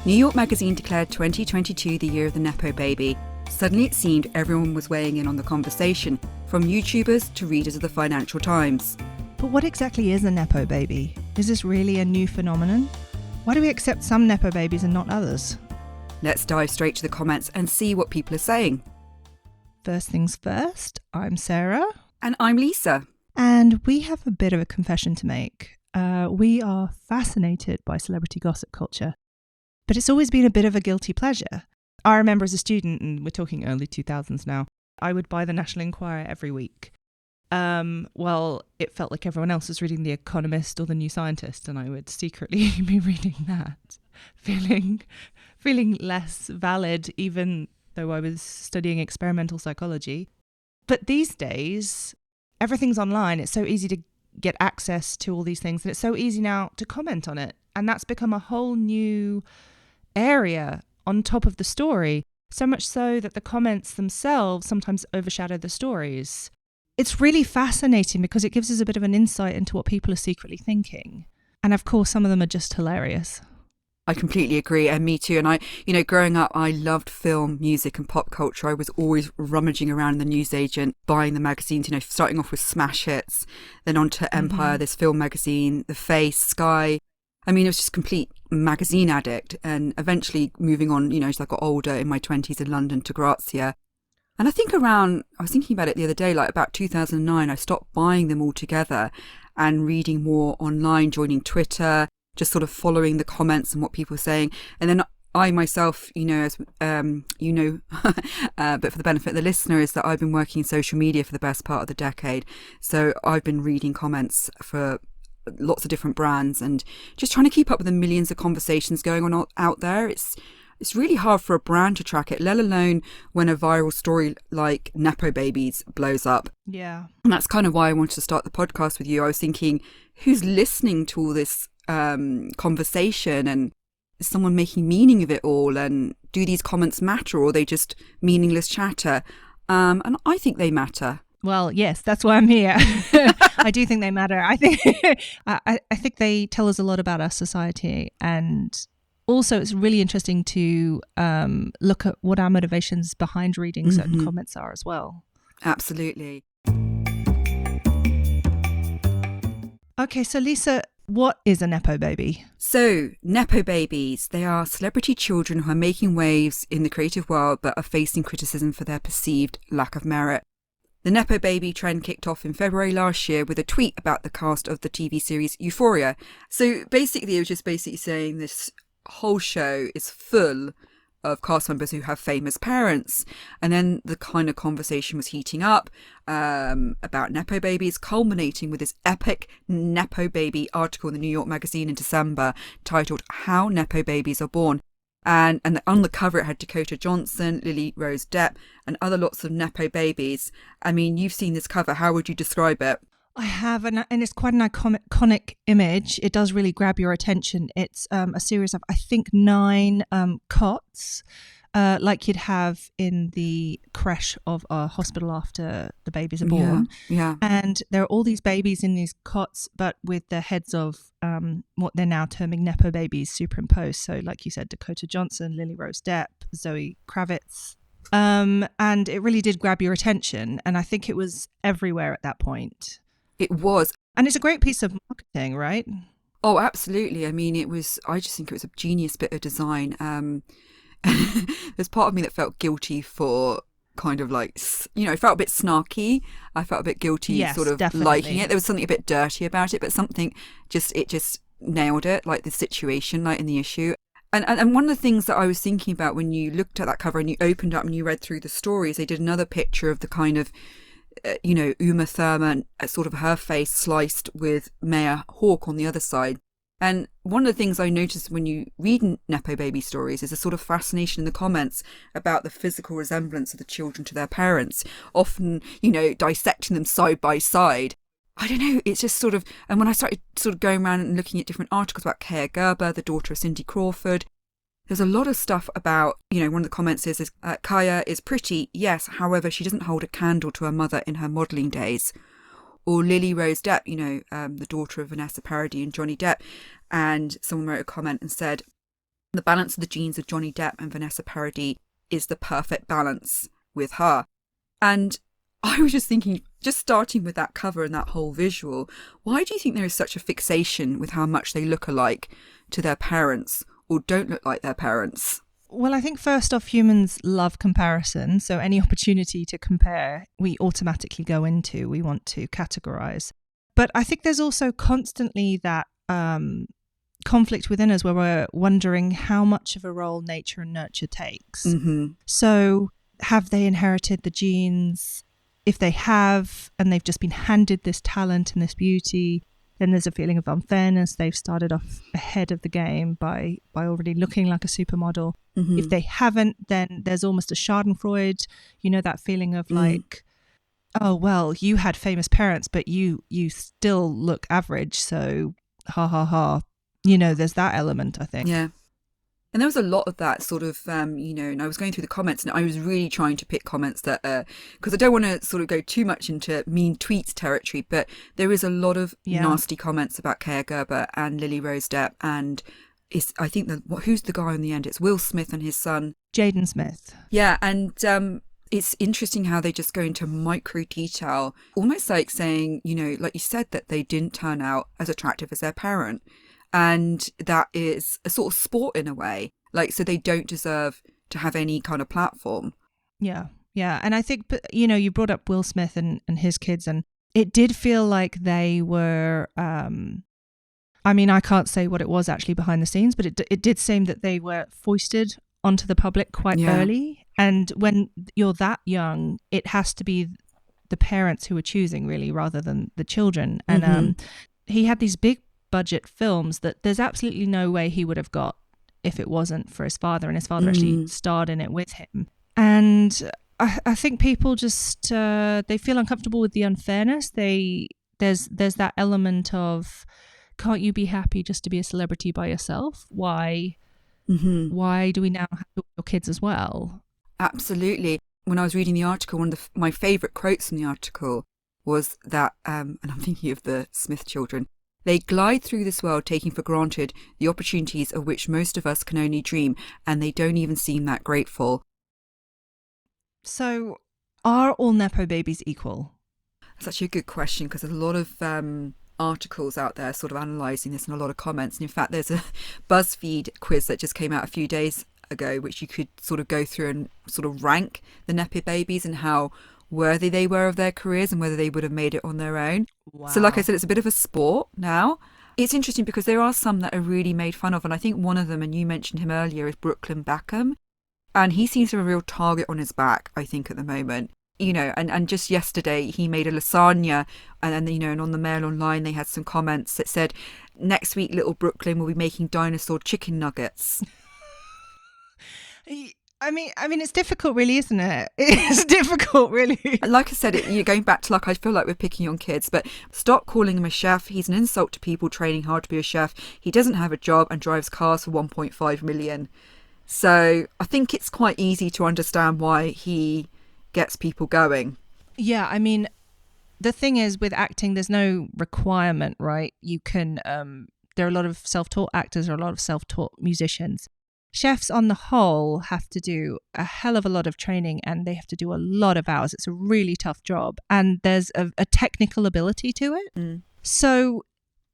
New York Magazine declared 2022 the year of the Nepo Baby. Suddenly it seemed everyone was weighing in on the conversation, from YouTubers to readers of the Financial Times. But what exactly is a Nepo Baby? Is this really a new phenomenon? Why do we accept some Nepo Babies and not others? Let's dive straight to the comments and see what people are saying. First things first, I'm Sarah. And I'm Lisa. And we have a bit of a confession to make. We are fascinated by celebrity gossip culture, but it's always been a bit of a guilty pleasure. I remember as a student, and we're talking early 2000s now, I would buy the National Enquirer every week. Well, it felt like everyone else was reading The Economist or The New Scientist, and I would secretly be reading that, feeling less valid, even though I was studying experimental psychology. But these days, everything's online. It's so easy to get access to all these things, and it's so easy now to comment on it. And that's become a whole new area on top of the story, so much so that the comments themselves sometimes overshadow the stories. It's really fascinating because it gives us a bit of an insight into what people are secretly thinking. And of course, some of them are just hilarious. I completely agree, and me too. And growing up, I loved film, music and pop culture. I was always rummaging around in the newsagent, buying the magazines, starting off with smash hits, then on to Empire, this film magazine, The Face, Sky. I mean, it was just complete magazine addict, and eventually moving on, as I got older in my 20s in London to Grazia. And I think I was thinking about it the other day, like about 2009, I stopped buying them all together and reading more online, joining Twitter, just sort of following the comments and what people are saying. And then I myself, but for the benefit of the listener, is that I've been working in social media for the best part of the decade. So I've been reading comments for lots of different brands and just trying to keep up with the millions of conversations going on out there. It's really hard for a brand to track it, let alone when a viral story like Nepo Babies blows up. Yeah. And that's kind of why I wanted to start the podcast with you. I was thinking, who's listening to all this conversation, and is someone making meaning of it all, and do these comments matter, or are they just meaningless chatter? And I think they matter. Well, yes, that's why I'm here. I do think they matter. I think I think they tell us a lot about our society, and also it's really interesting to look at what our motivations behind reading certain comments are as well. Absolutely. Okay, so Lisa, what is a Nepo Baby? So, Nepo Babies, they are celebrity children who are making waves in the creative world but are facing criticism for their perceived lack of merit. The Nepo Baby trend kicked off in February last year with a tweet about the cast of the TV series Euphoria. So basically, it was just saying this whole show is full of cast members who have famous parents. And then the kind of conversation was heating up about Nepo Babies, culminating with this epic Nepo Baby article in the New York Magazine in December titled How Nepo Babies Are Born. And on the cover, it had Dakota Johnson, Lily Rose Depp, and other lots of Nepo Babies. I mean, you've seen this cover. How would you describe it? I have, and it's quite an iconic image. It does really grab your attention. It's a series of, I think, 9 cots, like you'd have in the creche of a hospital after the babies are born. Yeah. And there are all these babies in these cots, but with the heads of what they're now terming Nepo Babies superimposed. So like you said, Dakota Johnson, Lily Rose Depp, Zoe Kravitz. And it really did grab your attention. And I think it was everywhere at that point. It was. And it's a great piece of marketing, right? Oh, absolutely. I mean, I just think it was a genius bit of design. There's part of me that felt guilty for kind of like, it felt a bit snarky. I felt a bit guilty sort of definitely liking it. There was something a bit dirty about it, but something it just nailed it, like the situation, like in the issue. And one of the things that I was thinking about when you looked at that cover and you opened up and you read through the stories, they did another picture of the kind of Uma Thurman, sort of her face sliced with Maya Hawke on the other side. And one of the things I noticed when you read Nepo Baby stories is a sort of fascination in the comments about the physical resemblance of the children to their parents, often, dissecting them side by side. I don't know, it's just sort of, and when I started sort of going around and looking at different articles about Kaya Gerber, the daughter of Cindy Crawford, there's a lot of stuff about, one of the comments is Kaya is pretty, yes, however, she doesn't hold a candle to her mother in her modelling days. Or Lily Rose Depp, the daughter of Vanessa Paradis and Johnny Depp. And someone wrote a comment and said, The balance of the genes of Johnny Depp and Vanessa Paradis is the perfect balance with her. And I was just thinking, just starting with that cover and that whole visual, why do you think there is such a fixation with how much they look alike to their parents or don't look like their parents? Well, I think first off, humans love comparison. So any opportunity to compare, we automatically go into, we want to categorize. But I think there's also constantly that conflict within us where we're wondering how much of a role nature and nurture takes. Mm-hmm. So have they inherited the genes? If they have, and they've just been handed this talent and this beauty, then there's a feeling of unfairness. They've started off ahead of the game by already looking like a supermodel. Mm-hmm. If they haven't, then there's almost a schadenfreude, that feeling of like, oh, well, you had famous parents, but you still look average. So ha ha ha. There's that element, I think. Yeah. And there was a lot of that sort of, and I was going through the comments and I was really trying to pick comments that, because I don't want to sort of go too much into mean tweets territory, but there is a lot of nasty comments about Kaia Gerber and Lily Rose Depp. And I think who's the guy in the end? It's Will Smith and his son. Jaden Smith. Yeah. And it's interesting how they just go into micro detail, almost like saying, like you said, that they didn't turn out as attractive as their parent. And that is a sort of sport in a way. Like, so they don't deserve to have any kind of platform. Yeah. Yeah. And I think, you brought up Will Smith and his kids, and it did feel like they were, I can't say what it was actually behind the scenes, but it did seem that they were foisted onto the public quite early. And when you're that young, it has to be the parents who are choosing really rather than the children. And he had these big budget films that there's absolutely no way he would have got if it wasn't for his father, and his father actually starred in it with him. And I think people just they feel uncomfortable with the unfairness. There's that element of, can't you be happy just to be a celebrity by yourself? Why do we now have your kids as well? Absolutely. When I was reading the article, one of my favourite quotes from the article was that, and I'm thinking of the Smith children, they glide through this world taking for granted the opportunities of which most of us can only dream, and they don't even seem that grateful. So, are all Nepo babies equal? That's actually a good question, because there's a lot of articles out there sort of analysing this and a lot of comments. And in fact, there's a BuzzFeed quiz that just came out a few days ago, which you could sort of go through and sort of rank the Nepo babies and how worthy they were of their careers and whether they would have made it on their own. Wow. So like I said, it's a bit of a sport now. It's interesting because there are some that are really made fun of, and I think one of them, and you mentioned him earlier, is Brooklyn Beckham, and he seems to have a real target on his back, I think, at the moment. And just yesterday he made a lasagna, and and on the Mail Online they had some comments that said, next week little Brooklyn will be making dinosaur chicken nuggets. I mean, it's difficult, really, isn't it? It's difficult, really. Like I said, you're going back to, like, I feel like we're picking on kids, but stop calling him a chef. He's an insult to people training hard to be a chef. He doesn't have a job and drives cars for 1.5 million. So I think it's quite easy to understand why he gets people going. Yeah, I mean, the thing is with acting, there's no requirement, right? You can, there are a lot of self-taught actors, there are a lot of self-taught musicians. Chefs on the whole have to do a hell of a lot of training, and they have to do a lot of hours. It's a really tough job, and there's a technical ability to it. So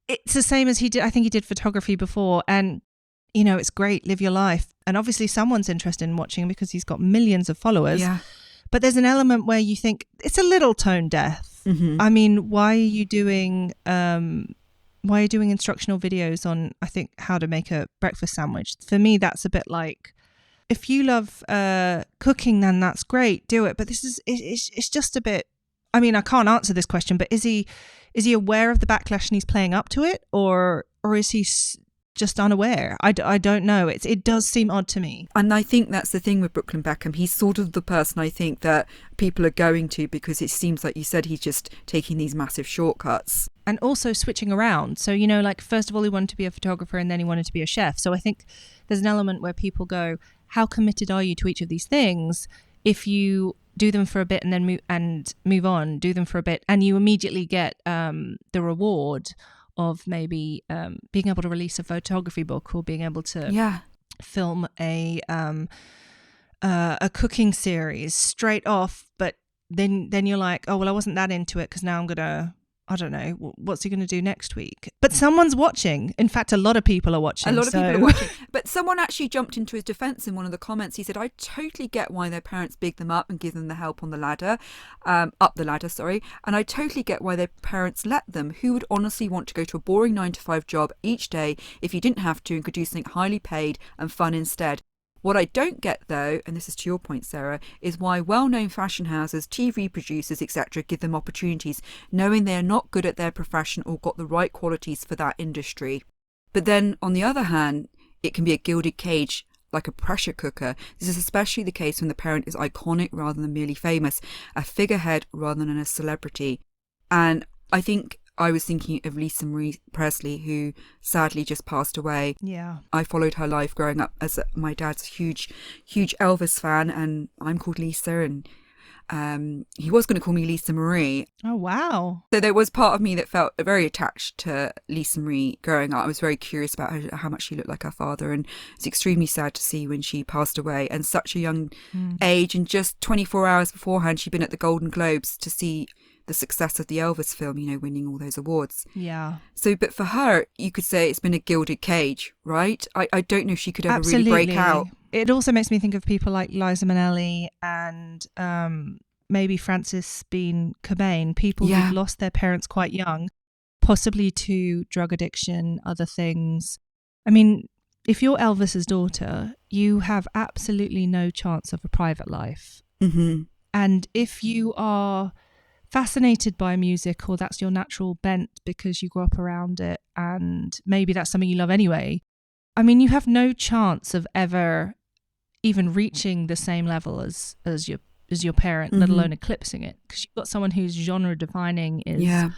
it's the same as he did. I think he did photography before, and it's great, live your life. And obviously someone's interested in watching because he's got millions of followers. Yeah. But there's an element where you think it's a little tone deaf. I mean, why are you doing instructional videos on, I think, how to make a breakfast sandwich? For me, that's a bit like, if you love cooking, then that's great, do it. But it's just a bit, I mean, I can't answer this question, but is he aware of the backlash and he's playing up to it, or is he just unaware? I don't know. It does seem odd to me. And I think that's the thing with Brooklyn Beckham. He's sort of the person I think that people are going to, because it seems like you said he's just taking these massive shortcuts. And also switching around. So, like, first of all, he wanted to be a photographer and then he wanted to be a chef. So I think there's an element where people go, how committed are you to each of these things? If you do them for a bit and then move on, do them for a bit, and you immediately get the reward of maybe being able to release a photography book or being able to film a cooking series straight off, but then you're like, oh well, I wasn't that into it because now I'm gonna, I don't know, what's he gonna do next week? But someone's watching. In fact, a lot of people are watching. A lot of people are watching. But someone actually jumped into his defence in one of the comments. He said, I totally get why their parents big them up and give them the help on the ladder, up the ladder, sorry. And I totally get why their parents let them. Who would honestly want to go to a boring 9 to 5 job each day if you didn't have to and could do something highly paid and fun instead? What I don't get, though, and this is to your point, Sarah, is why well-known fashion houses, TV producers, etc. give them opportunities, knowing they are not good at their profession or got the right qualities for that industry. But then, on the other hand, it can be a gilded cage, like a pressure cooker. This is especially the case when the parent is iconic rather than merely famous, a figurehead rather than a celebrity. And I think I was thinking of Lisa Marie Presley, who sadly just passed away. Yeah. I followed her life growing up as my dad's huge Elvis fan, and I'm called Lisa, and he was going to call me Lisa Marie. Oh, wow. So there was part of me that felt very attached to Lisa Marie growing up. I was very curious about how much she looked like her father, and it's extremely sad to see when she passed away at such a young age, and just 24 hours beforehand she'd been at the Golden Globes to see the success of the Elvis film, you know, winning all those awards. Yeah. So, but for her, you could say it's been a gilded cage, right? I don't know if she could ever Absolutely. really break out. It also makes me think of people like Liza Minnelli and maybe Frances Bean Cobain, people who've lost their parents quite young, possibly to drug addiction, other things. I mean, if you're Elvis's daughter, you have absolutely no chance of a private life. Mm-hmm. And if you are fascinated by music, or that's your natural bent because you grew up around it and maybe that's something you love anyway, I mean, you have no chance of ever even reaching the same level as your parent, let alone eclipsing it, because you've got someone who's genre defining, is a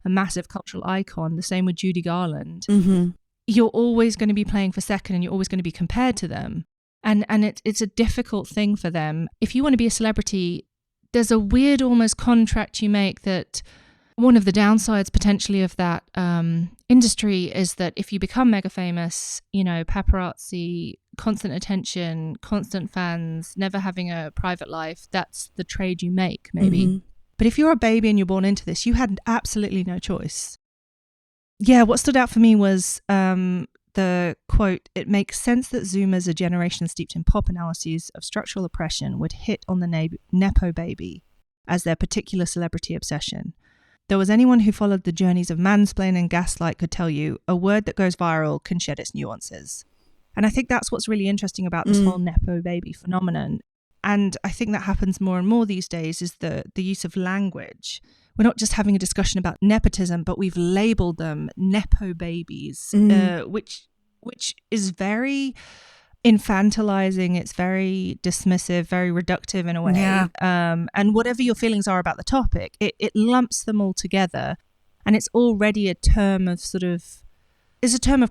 massive cultural icon. The same with Judy Garland. You're always going to be playing for second, and you're always going to be compared to them, and it's a difficult thing for them. If you want to be a celebrity, there's a weird almost contract you make that one of the downsides potentially of that industry is that if you become mega famous, you know, paparazzi, constant attention, constant fans, never having a private life, that's the trade you make, maybe. But if you're a baby and you're born into this, you had absolutely no choice. Yeah, what stood out for me was the quote, "It makes sense that Zoomers, a generation steeped in pop analyses of structural oppression, would hit on the Nepo Baby as their particular celebrity obsession. Though as anyone who followed the journeys of mansplain and gaslight could tell you, a word that goes viral can shed its nuances." And I think that's what's really interesting about this whole Nepo Baby phenomenon. And I think that happens more and more these days, is the use of language. We're not just having a discussion about nepotism, but we've labelled them Nepo Babies, which is very infantilizing. It's very dismissive, very reductive in a way. Yeah. And whatever your feelings are about the topic, it lumps them all together. And it's already a term of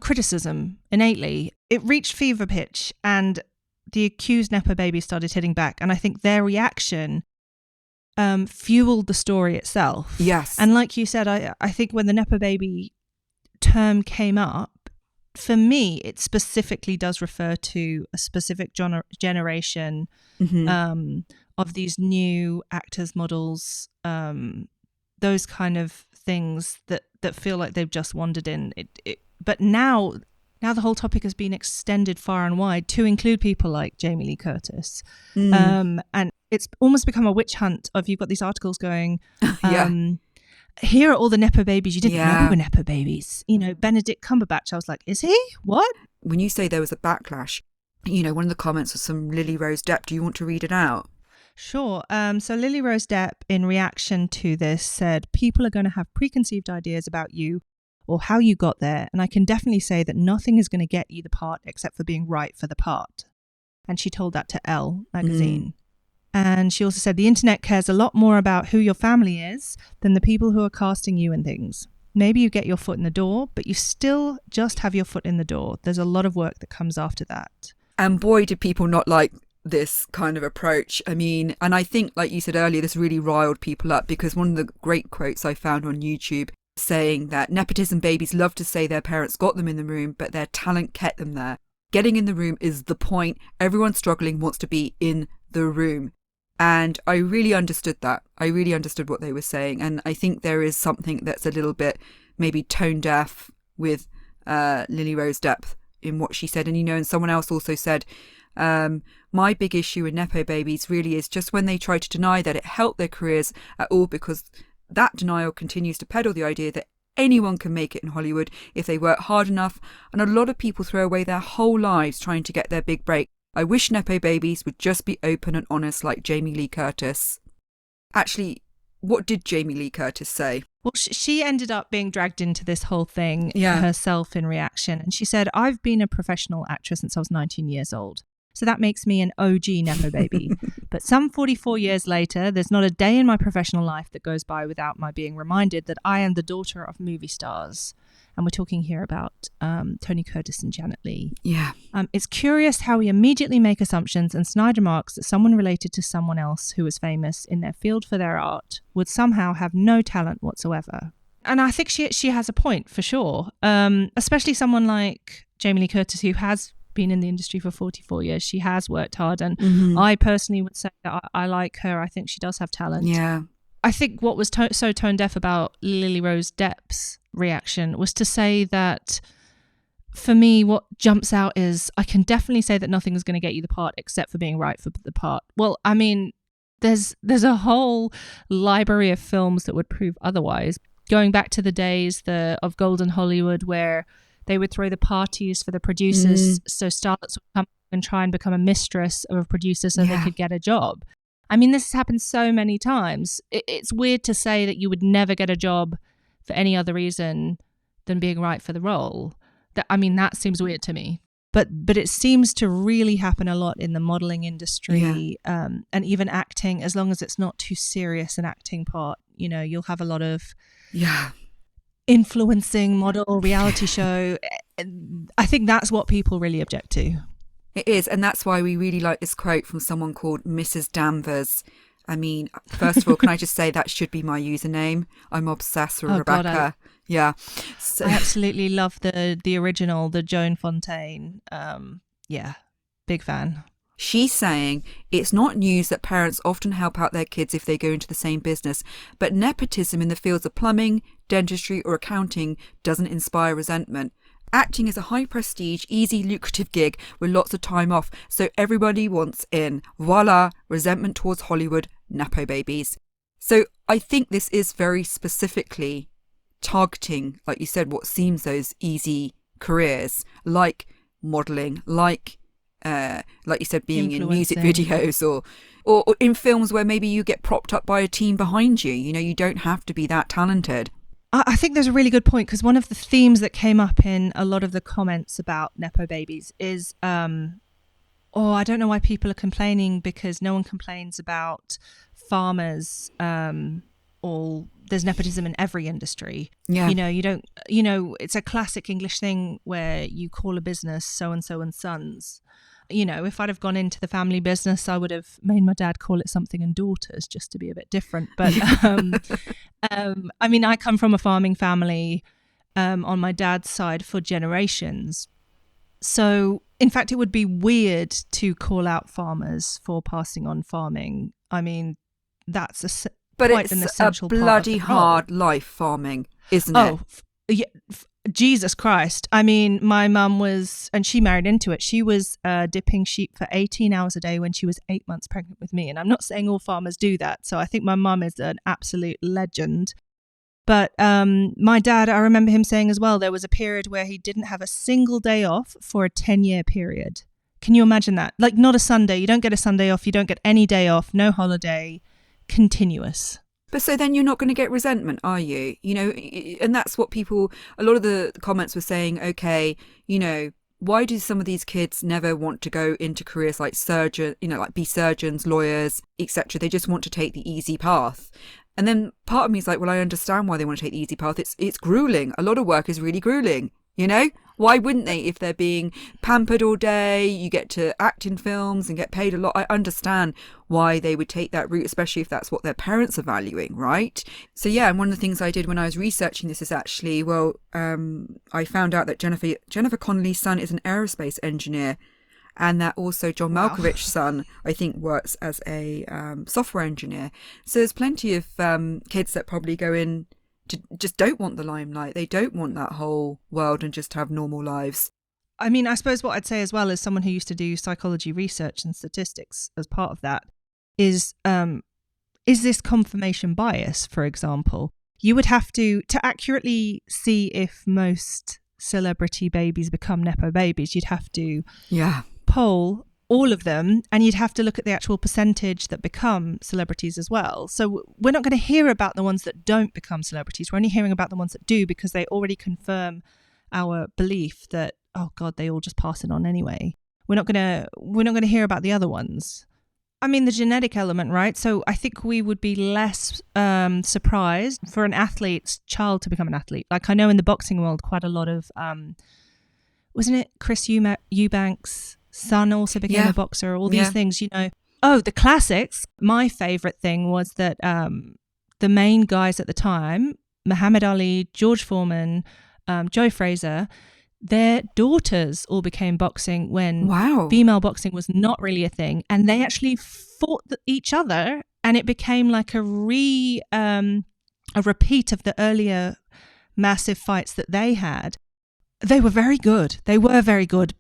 criticism innately. It reached fever pitch, and the accused Nepo Babies started hitting back. And I think their reaction fueled the story itself. Yes. And like you said, I think when the Nepo Baby term came up, for me, it specifically does refer to a specific generation of these new actors, models, those kind of things that feel like they've just wandered in. But now the whole topic has been extended far and wide to include people like Jamie Lee Curtis. And it's almost become a witch hunt of, you've got these articles going, here are all the Nepo Babies you didn't know were Nepo Babies. You know, Benedict Cumberbatch, I was like, is he? What? When you say there was a backlash, you know, one of the comments was from Lily Rose Depp. Do you want to read it out? Sure. So Lily Rose Depp, in reaction to this, said, "People are going to have preconceived ideas about you or how you got there, and I can definitely say that nothing is going to get you the part except for being right for the part." And she told that to Elle magazine. And she also said, "The internet cares a lot more about who your family is than the people who are casting you in things. Maybe you get your foot in the door, but you still just have your foot in the door. There's a lot of work that comes after that." And boy, did people not like this kind of approach. I mean, and I think, like you said earlier, this really riled people up, because one of the great quotes I found on YouTube saying that nepotism babies love to say their parents got them in the room, but their talent kept them there. Getting in the room is the point. Everyone struggling wants to be in the room. And I really understood that. I really understood what they were saying. And I think there is something that's a little bit maybe tone deaf with Lily Rose Depp in what she said. And, and someone else also said, my big issue with Nepo Babies really is just when they try to deny that it helped their careers at all, because that denial continues to peddle the idea that anyone can make it in Hollywood if they work hard enough. And a lot of people throw away their whole lives trying to get their big break. I wish Nepo Babies would just be open and honest like Jamie Lee Curtis. Actually, what did Jamie Lee Curtis say? Well, she ended up being dragged into this whole thing herself in reaction. And she said, I've been a professional actress since I was 19 years old. So that makes me an OG Nepo baby. But some 44 years later, there's not a day in my professional life that goes by without my being reminded that I am the daughter of movie stars. And we're talking here about Tony Curtis and Janet Leigh. Yeah. It's curious how we immediately make assumptions and snide remarks that someone related to someone else who was famous in their field for their art would somehow have no talent whatsoever. And I think she has a point, for sure. Especially someone like Jamie Lee Curtis, who has been in the industry for 44 years. She has worked hard. And I personally would say that I like her. I think she does have talent. Yeah. I think what was so tone deaf about Lily Rose Depp's reaction was to say that, for me, what jumps out is, I can definitely say that nothing is going to get you the part except for being right for the part. Well, I mean, there's a whole library of films that would prove otherwise. Going back to the days of Golden Hollywood, where they would throw the parties for the producers, so starlets would come and try and become a mistress of a producer so they could get a job. I mean, this has happened so many times. It's weird to say that you would never get a job for any other reason than being right for the role. That seems weird to me. But it seems to really happen a lot in the modeling industry, and even acting, as long as it's not too serious an acting part. You'll have a lot of influencing model reality show. I think that's what people really object to. It is, and that's why we really like this quote from someone called Mrs. Danvers. I mean, first of all, can I just say that should be my username? I'm obsessed with Rebecca. God, so. I absolutely love the original, the Joan Fontaine. Big fan. She's saying it's not news that parents often help out their kids if they go into the same business, but nepotism in the fields of plumbing, dentistry or accounting doesn't inspire resentment. Acting is a high prestige, easy, lucrative gig with lots of time off, so everybody wants in. Voila, resentment towards Hollywood, Nepo Babies. So I think this is very specifically targeting, like you said, what seems those easy careers, like modelling, like you said, being in music videos or in films where maybe you get propped up by a team behind you. You don't have to be that talented. I think there's a really good point, because one of the themes that came up in a lot of the comments about Nepo Babies is, I don't know why people are complaining, because no one complains about farmers. There's nepotism in every industry. Yeah. You don't, it's a classic English thing where you call a business so-and-so and sons. If I'd have gone into the family business, I would have made my dad call it something and daughters, just to be a bit different. But I come from a farming family on my dad's side for generations. So, in fact, it would be weird to call out farmers for passing on farming. I mean, that's quite an essential part. But it's a bloody hard life, farming, isn't it? Oh, yeah. Jesus Christ. I mean, my mum was, and she married into it, she was dipping sheep for 18 hours a day when she was 8 months pregnant with me. And I'm not saying all farmers do that. So I think my mum is an absolute legend. But my dad, I remember him saying as well, there was a period where he didn't have a single day off for a 10-year period. Can you imagine that? Like, not a Sunday. You don't get a Sunday off. You don't get any day off. No holiday. Continuous. But so then you're not going to get resentment, are you? And that's what a lot of the comments were saying, okay, why do some of these kids never want to go into careers like surgeon, like be surgeons, lawyers, etc.? They just want to take the easy path. And then part of me is like, well, I understand why they want to take the easy path. It's grueling. A lot of work is really grueling. You know, why wouldn't they? If they're being pampered all day, you get to act in films and get paid a lot. I understand why they would take that route, especially if that's what their parents are valuing, right? So yeah, and one of the things I did when I was researching this is actually, I found out that Jennifer Connelly's son is an aerospace engineer, and that also John Wow. Malkovich's son, I think, works as a software engineer. So there's plenty of kids that probably go in to just don't want the limelight. They don't want that whole world and just have normal lives. I mean, I suppose what I'd say as well as someone who used to do psychology research and statistics as part of that is this confirmation bias, for example? You would have to accurately see if most celebrity babies become Nepo babies, you'd have to poll all of them, and you'd have to look at the actual percentage that become celebrities as well. So we're not going to hear about the ones that don't become celebrities. We're only hearing about the ones that do, because they already confirm our belief that, oh God, they all just pass it on anyway. We're not going to hear about the other ones. I mean, the genetic element, right? So I think we would be less surprised for an athlete's child to become an athlete. Like I know in the boxing world, quite a lot of, wasn't it Chris Eubanks' son also became a boxer, all these things, you know. Oh, the classics. My favorite thing was that the main guys at the time, Muhammad Ali, George Foreman, Joe Frazier, their daughters all became boxing when female boxing was not really a thing, and they actually fought each other, and it became like a repeat of the earlier massive fights that they had. They were very good.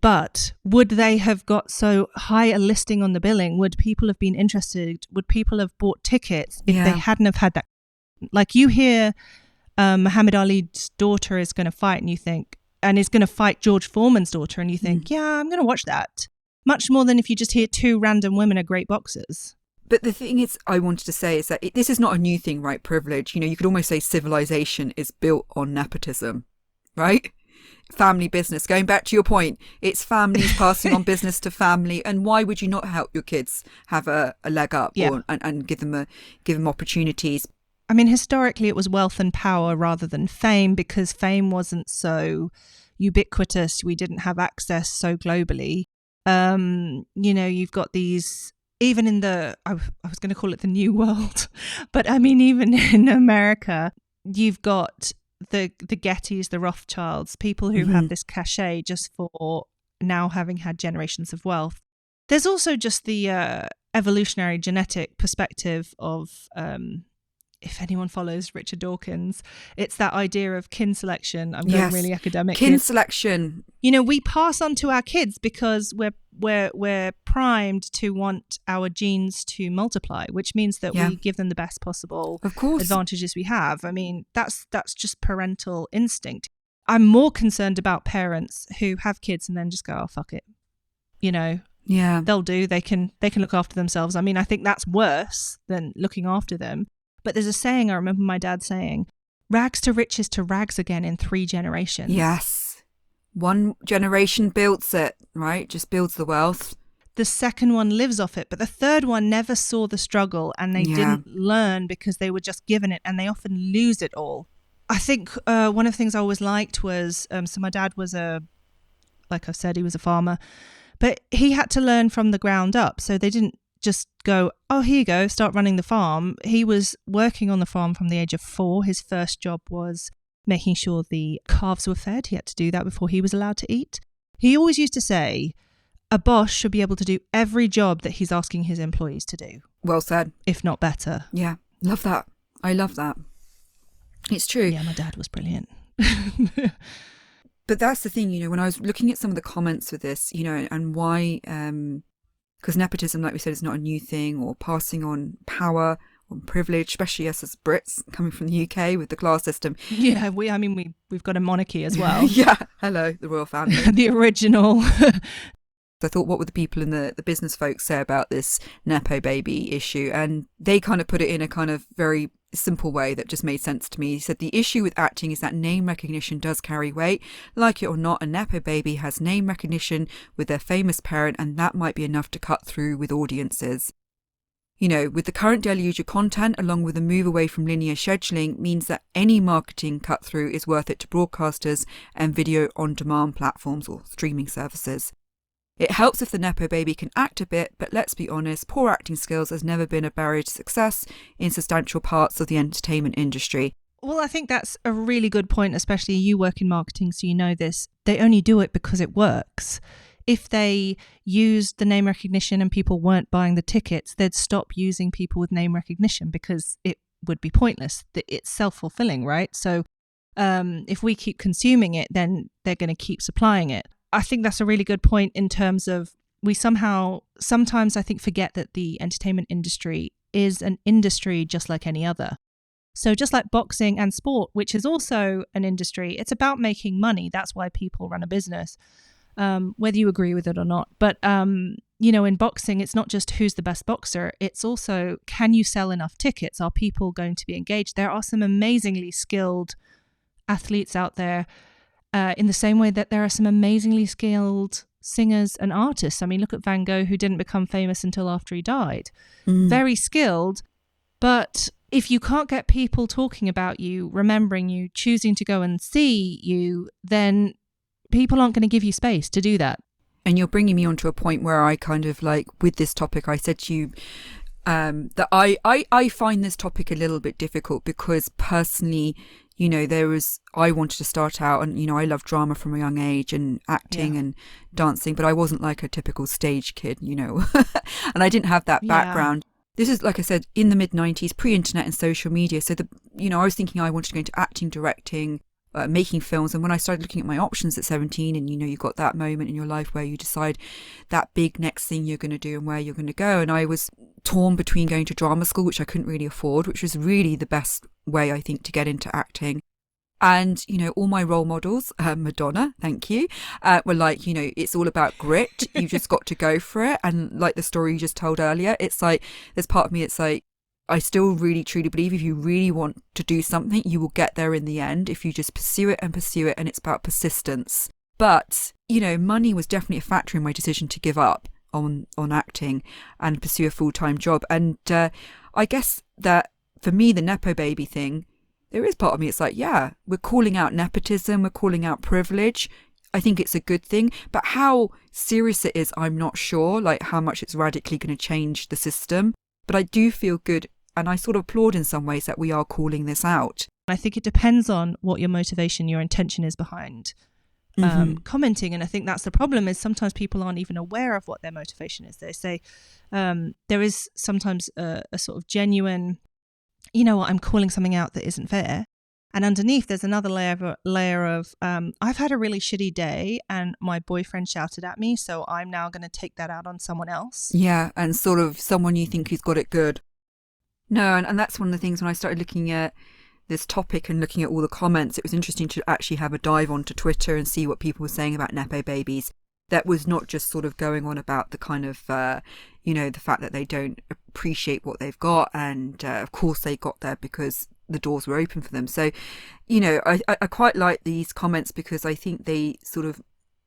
But would they have got so high a listing on the billing? Would people have been interested? Would people have bought tickets if they hadn't have had that? Like you hear Muhammad Ali's daughter is going to fight, and you think, and is going to fight George Foreman's daughter, and you think, I'm going to watch that. Much more than if you just hear two random women are great boxers. But the thing is, I wanted to say is that this is not a new thing, right? Privilege. You know, you could almost say civilization is built on nepotism, right? Family business. Going back to your point, it's families passing on business to family. And why would you not help your kids have a leg up and give them opportunities? I mean, historically, it was wealth and power rather than fame, because fame wasn't so ubiquitous. We didn't have access so globally. You know, you've got these, even in I was going to call it the New World, but I mean, even in America, you've got the Gettys, the Rothschilds, people who have this cachet just for now having had generations of wealth. There's also just the evolutionary genetic perspective of, if anyone follows Richard Dawkins, it's that idea of kin selection. I'm going really academic. Kin selection. You know, we pass on to our kids because we're primed to want our genes to multiply, which means that we give them the best possible advantages we have. I mean, that's just parental instinct. I'm more concerned about parents who have kids and then just go, oh, fuck it. You know, they'll do. They can look after themselves. I mean, I think that's worse than looking after them. But there's a saying I remember my dad saying, rags to riches to rags again in 3 generations. Yes. One generation builds it, right? Just builds the wealth. The second one lives off it. But the third one never saw the struggle, and they didn't learn because they were just given it, and they often lose it all. I think one of the things I always liked was, so my dad was like I said, he was a farmer, but he had to learn from the ground up. So they didn't just go, oh, here you go, start running the farm. He was working on the farm from the age of 4. His first job was making sure the calves were fed. He had to do that before he was allowed to eat. He always used to say, a boss should be able to do every job that he's asking his employees to do. Well said. If not better. Yeah, love that. I love that. It's true. Yeah, my dad was brilliant. But that's the thing, you know, when I was looking at some of the comments for this, you know, and why... because nepotism, like we said, is not a new thing, or passing on power or privilege, especially us as Brits coming from the UK with the class system. Yeah, we've got a monarchy as well. Yeah, hello, the royal family. The original. I thought, what would the people in the business folks say about this Nepo baby issue? And they kind of put it in a kind of very simple way that just made sense to me. He said, the issue with acting is that name recognition does carry weight. Like it or not, a Nepo baby has name recognition with their famous parent, and that might be enough to cut through with audiences. With the current deluge of content, along with a move away from linear scheduling, means that any marketing cut through is worth it to broadcasters and video on demand platforms or streaming services. It helps if the Nepo baby can act a bit, but let's be honest, poor acting skills has never been a barrier to success in substantial parts of the entertainment industry. Well, I think that's a really good point, especially you work in marketing, so you know this. They only do it because it works. If they used the name recognition and people weren't buying the tickets, they'd stop using people with name recognition because it would be pointless. It's self-fulfilling, right? So if we keep consuming it, then they're going to keep supplying it. I think that's a really good point in terms of we sometimes I think forget that the entertainment industry is an industry just like any other. So just like boxing and sport, which is also an industry, it's about making money. That's why people run a business. Whether you agree with it or not. But, in boxing, it's not just who's the best boxer. It's also, can you sell enough tickets? Are people going to be engaged? There are some amazingly skilled athletes out there in the same way that there are some amazingly skilled singers and artists. I mean, look at Van Gogh, who didn't become famous until after he died. Very skilled. But if you can't get people talking about you, remembering you, choosing to go and see you, then people aren't going to give you space to do that. And you're bringing me on to a point where I kind of with this topic, I said to you that I find this topic a little bit difficult because personally, I wanted to start out and, I love drama from a young age and acting and dancing, but I wasn't like a typical stage kid, and I didn't have that background. This is, like I said, in the mid-90s, pre-internet and social media. So, I was thinking I wanted to go into acting, directing, making films. And when I started looking at my options at 17 and you got that moment in your life where you decide that big next thing you're going to do and where you're going to go, and I was torn between going to drama school, which I couldn't really afford, which was really the best way I think to get into acting, and all my role models, Madonna, thank you, were like, it's all about grit. You just got to go for it. And like the story you just told earlier, it's like there's part of me, it's like I still really truly believe if you really want to do something, you will get there in the end if you just pursue it, and it's about persistence. But, money was definitely a factor in my decision to give up on acting and pursue a full-time job. And I guess that for me, the Nepo baby thing, there is part of me, it's like, yeah, we're calling out nepotism, we're calling out privilege. I think it's a good thing, but how serious it is, I'm not sure, like how much it's radically going to change the system. But I do feel good. And I sort of applaud in some ways that we are calling this out. I think it depends on what your motivation, your intention is behind commenting. And I think that's the problem, is sometimes people aren't even aware of what their motivation is. They say there is sometimes a sort of genuine, I'm calling something out that isn't fair. And underneath there's another layer of I've had a really shitty day and my boyfriend shouted at me, so I'm now going to take that out on someone else. Yeah, and sort of someone you think who's got it good. No, and that's one of the things when I started looking at this topic and looking at all the comments, it was interesting to actually have a dive onto Twitter and see what people were saying about Nepo babies. That was not just sort of going on about the kind of, the fact that they don't appreciate what they've got. And of course they got there because the doors were open for them. So, I quite like these comments because I think they sort of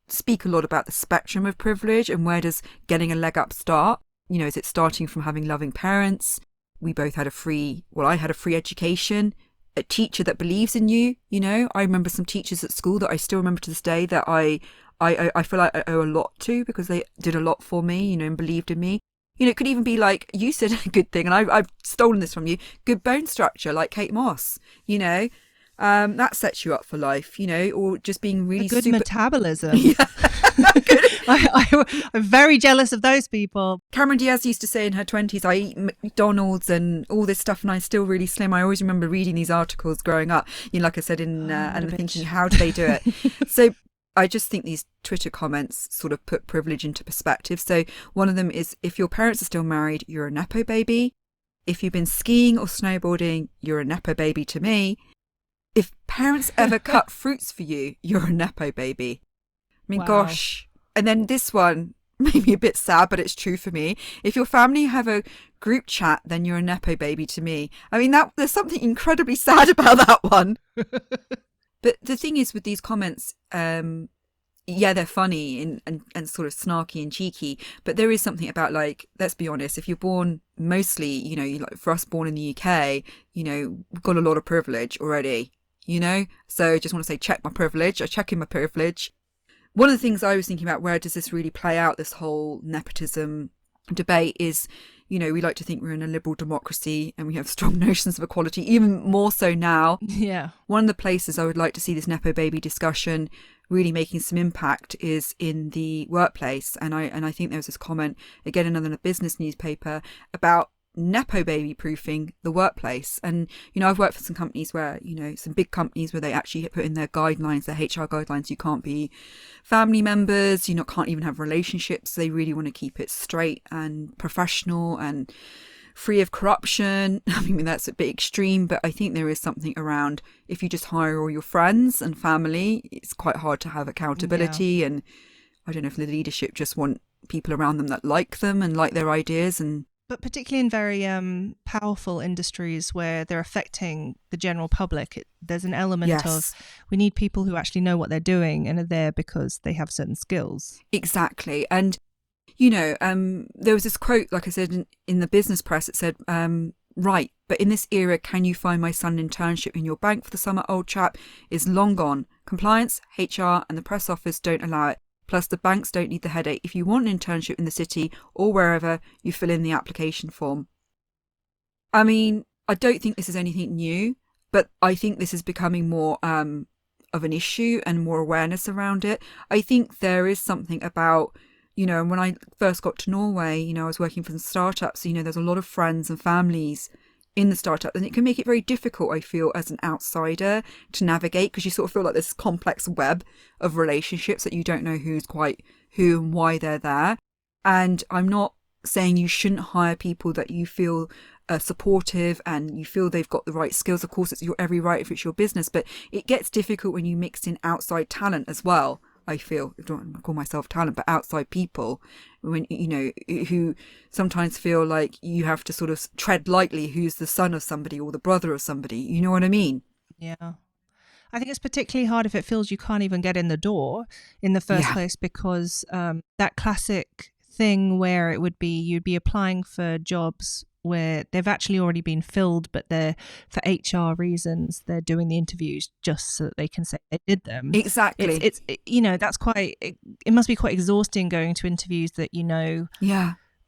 speak a lot about the spectrum of privilege and where does getting a leg up start? Is it starting from having loving parents? We both had I had a free education, a teacher that believes in you. I remember some teachers at school that I still remember to this day that I feel like I owe a lot to because they did a lot for me, and believed in me. It could even be like, you said a good thing, and I've stolen this from you, good bone structure, like Kate Moss, that sets you up for life, or just being really good super... metabolism. Yeah. I'm very jealous of those people. Cameron Diaz used to say in her 20s, I eat McDonald's and all this stuff and I'm still really slim. I always remember reading these articles growing up, like I said, and thinking, how do they do it? So I just think these Twitter comments sort of put privilege into perspective. So one of them is, if your parents are still married, you're a Nepo baby. If you've been skiing or snowboarding, you're a Nepo baby to me. If parents ever cut fruits for you, you're a Nepo baby. I mean, gosh. And then this one, maybe a bit sad, but it's true for me. If your family have a group chat, then you're a Nepo baby to me. I mean, there's something incredibly sad about that one. But the thing is with these comments, yeah, they're funny and sort of snarky and cheeky, but there is something about, like, let's be honest, if you're born mostly, like for us born in the UK, we've got a lot of privilege already, So I just want to say, check my privilege. I check in my privilege. One of the things I was thinking about, where does this really play out, this whole nepotism debate, is, we like to think we're in a liberal democracy and we have strong notions of equality, even more so now. Yeah. One of the places I would like to see this Nepo Baby discussion really making some impact is in the workplace. And I think there was this comment, again, another business newspaper, about Nepo Baby proofing the workplace. And, I've worked for some companies where, some big companies where they actually put in their guidelines, their HR guidelines, you can't be family members, can't even have relationships. They really want to keep it straight and professional and free of corruption. I mean, that's a bit extreme, but I think there is something around, if you just hire all your friends and family, it's quite hard to have accountability. Yeah. And I don't know if the leadership just want people around them that like them and like their ideas. But particularly in very powerful industries where they're affecting the general public, there's an element of, we need people who actually know what they're doing and are there because they have certain skills. Exactly. And there was this quote, like I said, in the business press. It said, right, but in this era, can you find my son an internship in your bank for the summer? Old chap is long gone. Compliance, HR and the press office don't allow it. Plus the banks don't need the headache. If you want an internship in the city or wherever, you fill in the application form. I mean, I don't think this is anything new, but I think this is becoming more of an issue and more awareness around it. I think there is something about, and when I first got to Norway, I was working for some startups, there's a lot of friends and families in the startup, and it can make it very difficult, I feel, as an outsider to navigate, because you sort of feel like this complex web of relationships that you don't know who's quite who and why they're there. And I'm not saying you shouldn't hire people that you feel are supportive and you feel they've got the right skills. Of course, it's your every right if it's your business, but it gets difficult when you mix in outside talent as well. I feel, I don't call myself talent, but outside people, when who sometimes feel like you have to sort of tread lightly who's the son of somebody or the brother of somebody. You know what I mean? Yeah. I think it's particularly hard if it feels you can't even get in the door in the first place, because that classic thing where it would be, you'd be applying for jobs where they've actually already been filled, but they're, for HR reasons, they're doing the interviews just so that they can say they did them. Exactly. It's that's quite, it must be quite exhausting going to interviews that,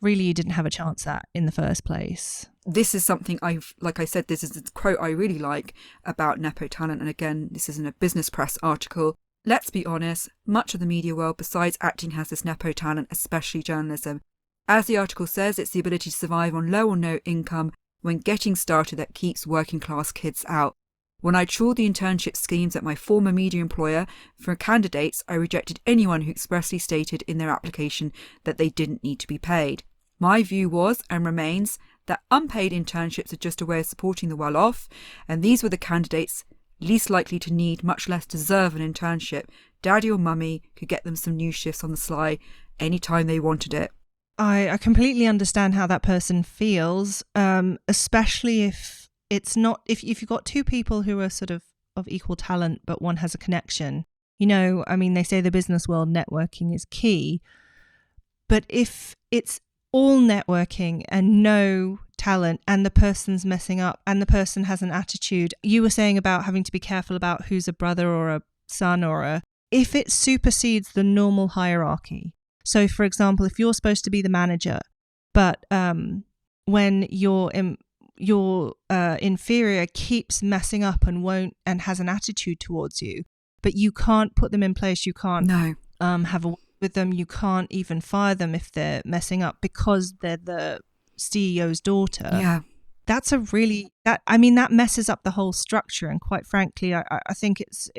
really you didn't have a chance at in the first place. This is something like I said, this is a quote I really like about Nepo talent. And again, this is in a business press article. Let's be honest, much of the media world besides acting has this Nepo talent, especially journalism. As the article says, it's the ability to survive on low or no income when getting started that keeps working class kids out. When I trawled the internship schemes at my former media employer for candidates, I rejected anyone who expressly stated in their application that they didn't need to be paid. My view was, and remains, that unpaid internships are just a way of supporting the well-off, and these were the candidates least likely to need, much less deserve, an internship. Daddy or mummy could get them some new shifts on the sly anytime they wanted it. I completely understand how that person feels, especially if it's not, if you've got two people who are sort of equal talent, but one has a connection. They say the business world networking is key, but if it's all networking and no talent and the person's messing up and the person has an attitude, you were saying about having to be careful about who's a brother or a son if it supersedes the normal hierarchy. So, for example, if you're supposed to be the manager, but when your inferior keeps messing up and won't and has an attitude towards you, but you can't put them in place, you can't have a word with them, you can't even fire them if they're messing up because they're the CEO's daughter. Yeah. That's that messes up the whole structure. And quite frankly, I think it's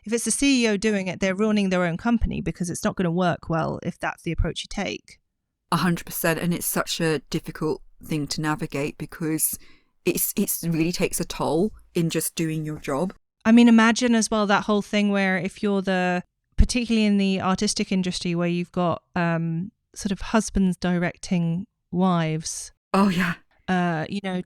if it's the CEO doing it, they're ruining their own company, because it's not going to work well if that's the approach you take. 100%. And it's such a difficult thing to navigate because it really takes a toll in just doing your job. I mean, imagine as well that whole thing where if you're particularly in the artistic industry where you've got sort of husbands directing wives. Oh, yeah.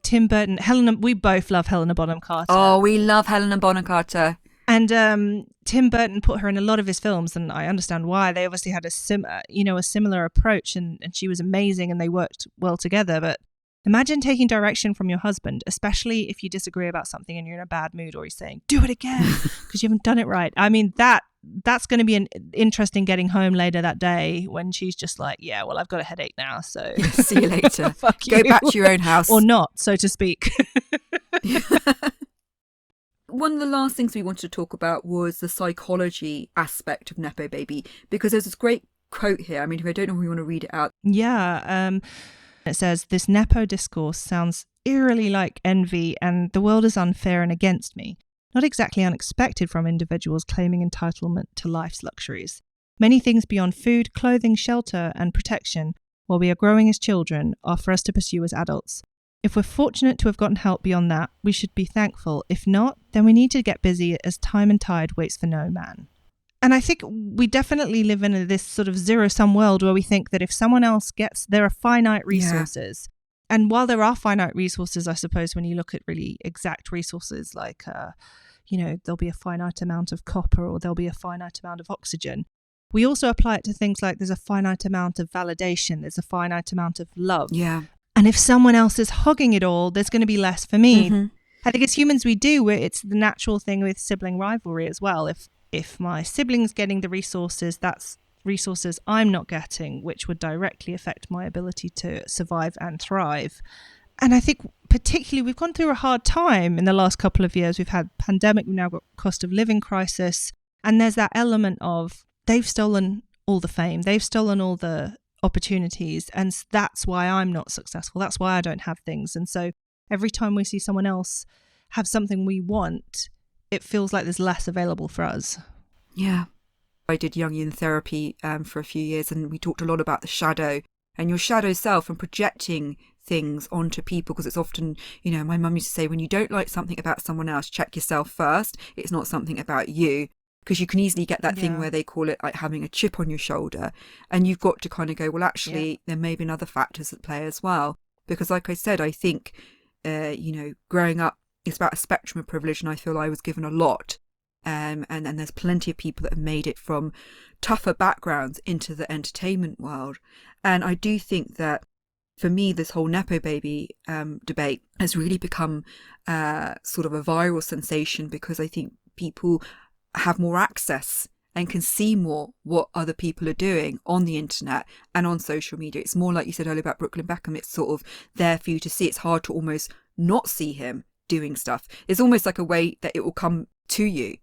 Tim Burton, we both love Helena Bonham Carter. Oh, we love Helena Bonham Carter. And Tim Burton put her in a lot of his films, and I understand why. They obviously had a similar approach, and she was amazing, and they worked well together. But imagine taking direction from your husband, especially if you disagree about something and you're in a bad mood, or he's saying, "Do it again," because you haven't done it right. I mean, that's going to be an interesting getting home later that day when she's just like, "Yeah, well, I've got a headache now, so see you later. Fuck Go you. back to your own house." Or not, so to speak. One of the last things we wanted to talk about was the psychology aspect of Nepo Baby, because there's this great quote here. I mean, if I don't know if we want to read it out. Yeah. It says, "This Nepo discourse sounds eerily like envy, and the world is unfair and against me. Not exactly unexpected from individuals claiming entitlement to life's luxuries. Many things beyond food, clothing, shelter, and protection, while we are growing as children, are for us to pursue as adults. If we're fortunate to have gotten help beyond that, we should be thankful. If not, then we need to get busy as time and tide waits for no man." And I think we definitely live in this sort of zero-sum world where we think that if someone else there are finite resources. Yeah. And while there are finite resources, I suppose, when you look at really exact resources like, there'll be a finite amount of copper or there'll be a finite amount of oxygen. We also apply it to things like there's a finite amount of validation, there's a finite amount of love. Yeah. And if someone else is hogging it all, there's going to be less for me. Mm-hmm. I think as humans we do, it's the natural thing with sibling rivalry as well. If my sibling's getting the resources, that's resources I'm not getting, which would directly affect my ability to survive and thrive. And I think particularly we've gone through a hard time in the last couple of years. We've had pandemic, we've now got cost of living crisis. And there's that element of they've stolen all the fame, they've stolen all the opportunities, and that's why I'm not successful, that's why I don't have things. And so every time we see someone else have something we want, it feels like there's less available for us. Yeah. I did Jungian therapy for a few years, and we talked a lot about the shadow and your shadow self and projecting things onto people, because it's often, my mum used to say, when you don't like something about someone else, check yourself first. It's not something about you. Because you can easily get that thing where they call it like having a chip on your shoulder, and you've got to kind of go, well, actually, there may be other factors at play as well. Because like I said, I think, growing up, it's about a spectrum of privilege, and I feel I was given a lot. And there's plenty of people that have made it from tougher backgrounds into the entertainment world. And I do think that, for me, this whole Nepo Baby debate has really become sort of a viral sensation, because I think people have more access and can see more what other people are doing on the internet and on social media. It's more like you said earlier about Brooklyn Beckham. It's sort of there for you to see. It's hard to almost not see him doing stuff. It's almost like a way that it will come to you,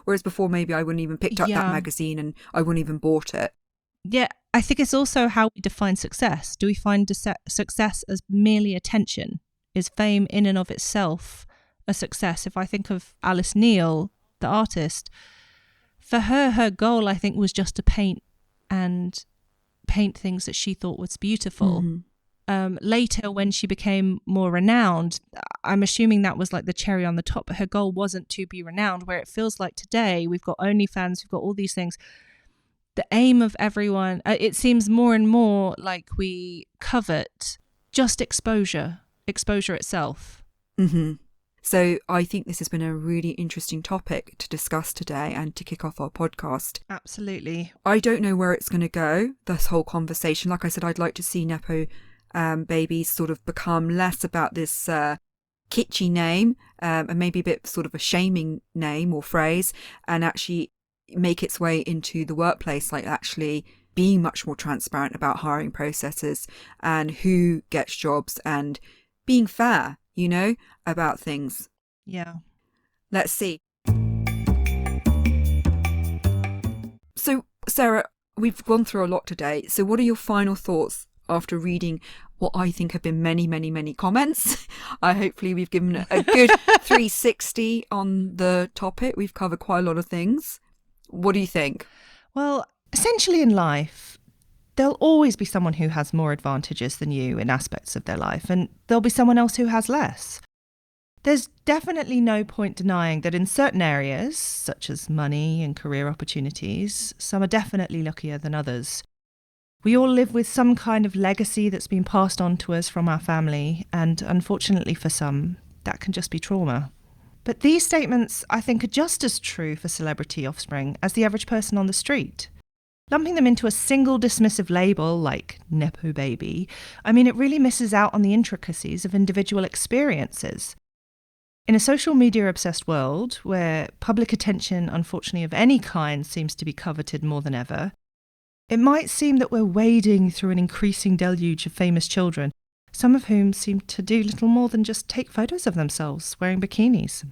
whereas before maybe I wouldn't even picked up that magazine and I wouldn't even bought it. Yeah, I think it's also how we define success. Do we find success as merely attention? Is fame in and of itself a success? If I think of Alice Neal, the artist, for her goal, I think, was just to paint things that she thought was beautiful. Mm-hmm. Later, when she became more renowned, I'm assuming that was like the cherry on the top, but her goal wasn't to be renowned, where it feels like today we've got OnlyFans, we've got all these things. The aim of everyone, it seems more and more like we covet just exposure itself. Mm-hmm. So I think this has been a really interesting topic to discuss today and to kick off our podcast. Absolutely. I don't know where it's going to go, this whole conversation. Like I said, I'd like to see Nepo Babies sort of become less about this kitschy name and maybe a bit sort of a shaming name or phrase, and actually make its way into the workplace, like actually being much more transparent about hiring processes and who gets jobs and being fair, about things. Yeah. Let's see. So, Sarah, we've gone through a lot today. So what are your final thoughts after reading what I think have been many, many, many comments? Hopefully we've given a good 360 on the topic. We've covered quite a lot of things. What do you think? Well, essentially in life, there'll always be someone who has more advantages than you in aspects of their life, and there'll be someone else who has less. There's definitely no point denying that in certain areas, such as money and career opportunities, some are definitely luckier than others. We all live with some kind of legacy that's been passed on to us from our family, and unfortunately for some, that can just be trauma. But these statements, I think, are just as true for celebrity offspring as the average person on the street. Lumping them into a single dismissive label like Nepo Baby, it really misses out on the intricacies of individual experiences. In a social media-obsessed world, where public attention, unfortunately, of any kind seems to be coveted more than ever, it might seem that we're wading through an increasing deluge of famous children, some of whom seem to do little more than just take photos of themselves wearing bikinis.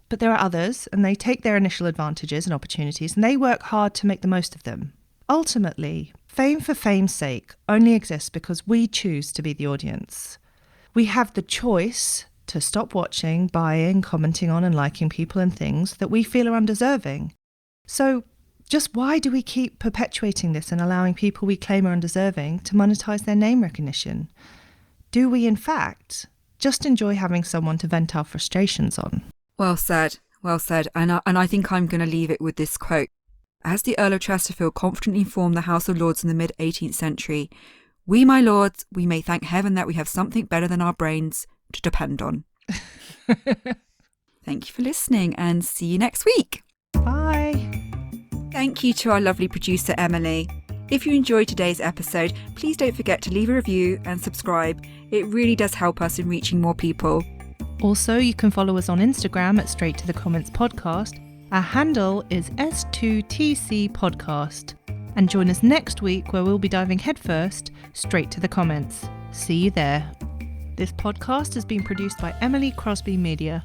But there are others, and they take their initial advantages and opportunities, and they work hard to make the most of them. Ultimately, fame for fame's sake only exists because we choose to be the audience. We have the choice to stop watching, buying, commenting on and liking people and things that we feel are undeserving. So, just why do we keep perpetuating this and allowing people we claim are undeserving to monetize their name recognition? Do we, in fact, just enjoy having someone to vent our frustrations on? Well said, well said. And I think I'm going to leave it with this quote. As the Earl of Chesterfield confidently formed the House of Lords in the mid-18th century, we, my lords, we may thank heaven that we have something better than our brains to depend on. Thank you for listening and see you next week. Bye. Thank you to our lovely producer, Emily. If you enjoyed today's episode, please don't forget to leave a review and subscribe. It really does help us in reaching more people. Also, you can follow us on Instagram at Straight to the Comments Podcast. Our handle is S2TC Podcast. And join us next week where we'll be diving headfirst straight to the comments. See you there. This podcast has been produced by Emily Crosby Media.